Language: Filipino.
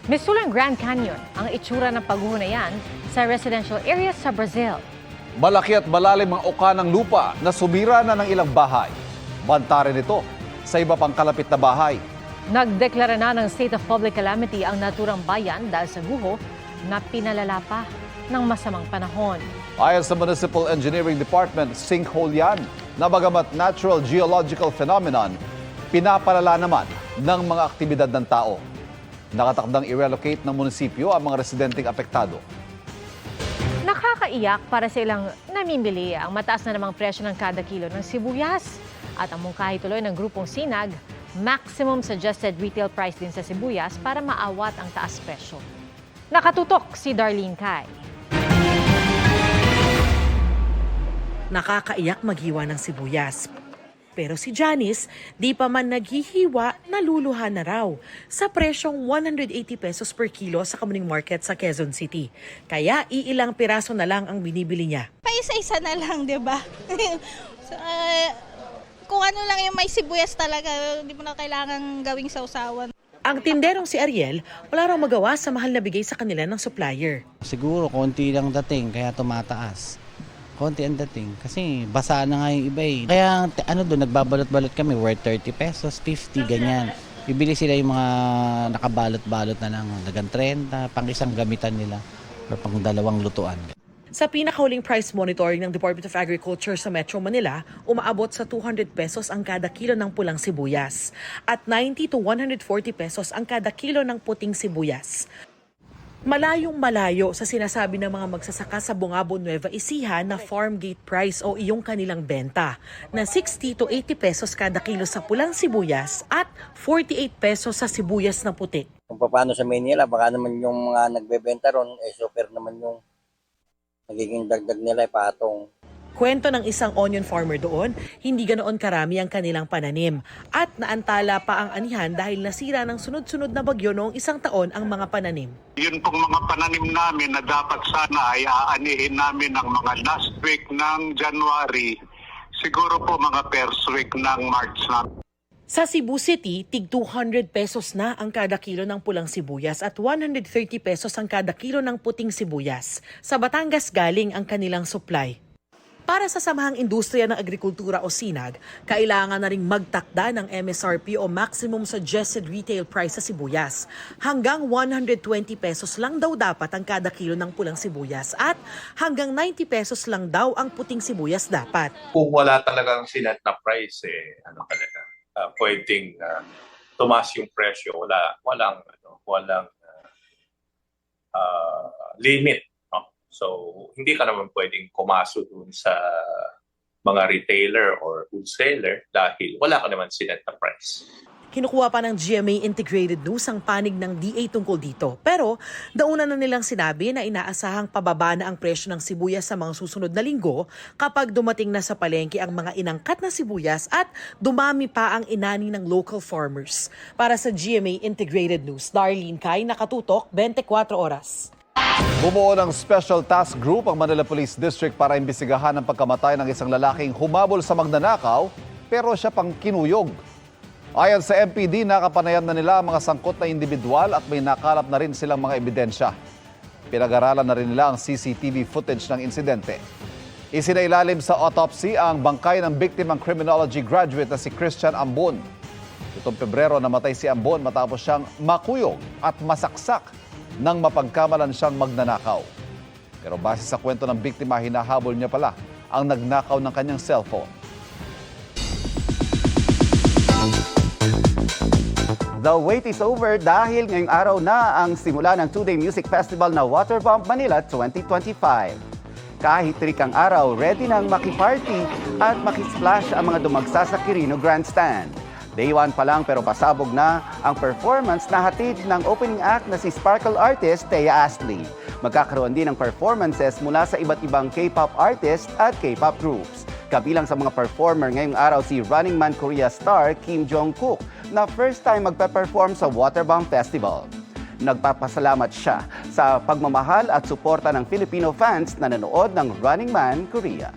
Misulang Grand Canyon ang itsura ng pagguho na yan sa residential areas sa Brazil. Malaki at malalim ang uka ng lupa na sumira na ng ilang bahay. Banta rin ito sa iba pang kalapit na bahay. Nagdeklara na ng state of public calamity ang naturang bayan dahil sa guho na pinalala pa ng masamang panahon. Ayon sa Municipal Engineering Department, sinkhole yan na bagamat natural geological phenomenon, pinapalala naman ng mga aktibidad ng tao. Nakatakdang i-relocate ng munisipyo ang mga residenteng apektado. Nakakaiyak para sa ilang namimili ang mataas na namang presyo ng kada kilo ng sibuyas. At ang mungkahi tuloy ng grupong Sinag, maximum suggested retail price din sa sibuyas para maawat ang taas presyo. Nakatutok si Darlene Kai. Nakakaiyak maghiwa ng sibuyas. Pero si Janice, di pa man naghihiwa, naluluhan na raw sa presyong 180 pesos per kilo sa Kamuning Market sa Quezon City. Kaya iilang piraso na lang ang binibili niya. Paisa-isa na lang, di ba? So, kung ano lang yung may sibuyas talaga, hindi mo na kailangan gawing sausawan. Ang tinderong si Ariel, wala raw magawa sa mahal na bigay sa kanila ng supplier. Siguro konti lang dating kaya tumataas. Konti ang dating kasi basa na nga yung iba eh. Kaya doon nagbabalot-balot kami worth 30 pesos, 50 ganyan. Bibili sila yung mga nakabalot-balot na lang, dagang 30, pang isang gamitan nila or pang dalawang lutuan. Sa pinakahuling price monitoring ng Department of Agriculture sa Metro Manila, umaabot sa 200 pesos ang kada kilo ng pulang sibuyas at 90 to 140 pesos ang kada kilo ng puting sibuyas. Malayong malayo sa sinasabi ng mga magsasaka sa Bungabo, Nueva Ecija na farm gate price o iyong kanilang benta na 60 to 80 pesos kada kilo sa pulang sibuyas at 48 pesos sa sibuyas na puti. Kung paano sa Manila, baka naman yung mga nagbebenta ron, super naman yung nagiging dagdag nila patong. Kwento ng isang onion farmer doon, hindi ganoon karami ang kanilang pananim at naantala pa ang anihan dahil nasira ng sunod-sunod na bagyo noong isang taon ang mga pananim. Yun pong mga pananim namin na dapat sana ay aanihin namin ng mga last week ng January, siguro po mga first week ng March na. Sa Cebu City, tig 200 pesos na ang kada kilo ng pulang sibuyas at 130 pesos ang kada kilo ng puting sibuyas. Sa Batangas galing ang kanilang supply. Para sa Samahang Industriya ng Agrikultura o SINAG, kailangan na ring magtakda ng MSRP o Maximum Suggested Retail Price sa sibuyas. Hanggang 120 pesos lang daw dapat ang kada kilo ng pulang sibuyas at hanggang 90 pesos lang daw ang puting sibuyas dapat. Kung wala talagang sinet na price, pwedeng tumaas yung presyo, walang limit. No? So hindi ka naman pwedeng kumaso dun sa mga retailer or wholesaler dahil wala ka naman sinet na price. Kinukuha pa ng GMA Integrated News ang panig ng DA tungkol dito. Pero dauna na nilang sinabi na inaasahang pababa na ang presyo ng sibuyas sa mga susunod na linggo kapag dumating na sa palengke ang mga inangkat na sibuyas at dumami pa ang inani ng local farmers. Para sa GMA Integrated News, Darlene Kai, nakatutok, 24 oras. Bumuo ng Special Task Group ang Manila Police District para imbestigahan ang pagkamatay ng isang lalaking humabol sa magnanakaw pero siya pang kinuyog. Ayon sa MPD, nakapanayan na nila ang mga sangkot na individual at may nakalap na rin silang mga ebidensya. Pinag-aralan na rin nila ang CCTV footage ng insidente. Isinailalim sa autopsy ang bangkay ng biktimang criminology graduate na si Christian Ambon. Itong Pebrero namatay si Ambon matapos siyang makuyog at masaksak nang mapagkamalan siyang magnanakaw. Pero base sa kwento ng biktima, hinahabol niya pala ang nagnakaw ng kanyang cellphone. The wait is over dahil ngayong araw na ang simula ng 2-day music festival na Waterbomb Manila 2025. Kahit trikang araw, ready nang makiparty at makisplash ang mga dumagsa sa Quirino Grandstand. Day 1 pa lang pero pasabog na ang performance na hatid ng opening act na si Sparkle artist Thea Astley. Magkakaroon din ng performances mula sa iba't ibang K-pop artists at K-pop groups. Kabilang sa mga performer ngayong araw si Running Man Korea star Kim Jong-kook na first time magpe-perform sa Waterbomb Festival. Nagpapasalamat siya sa pagmamahal at suporta ng Filipino fans na nanood ng Running Man Korea.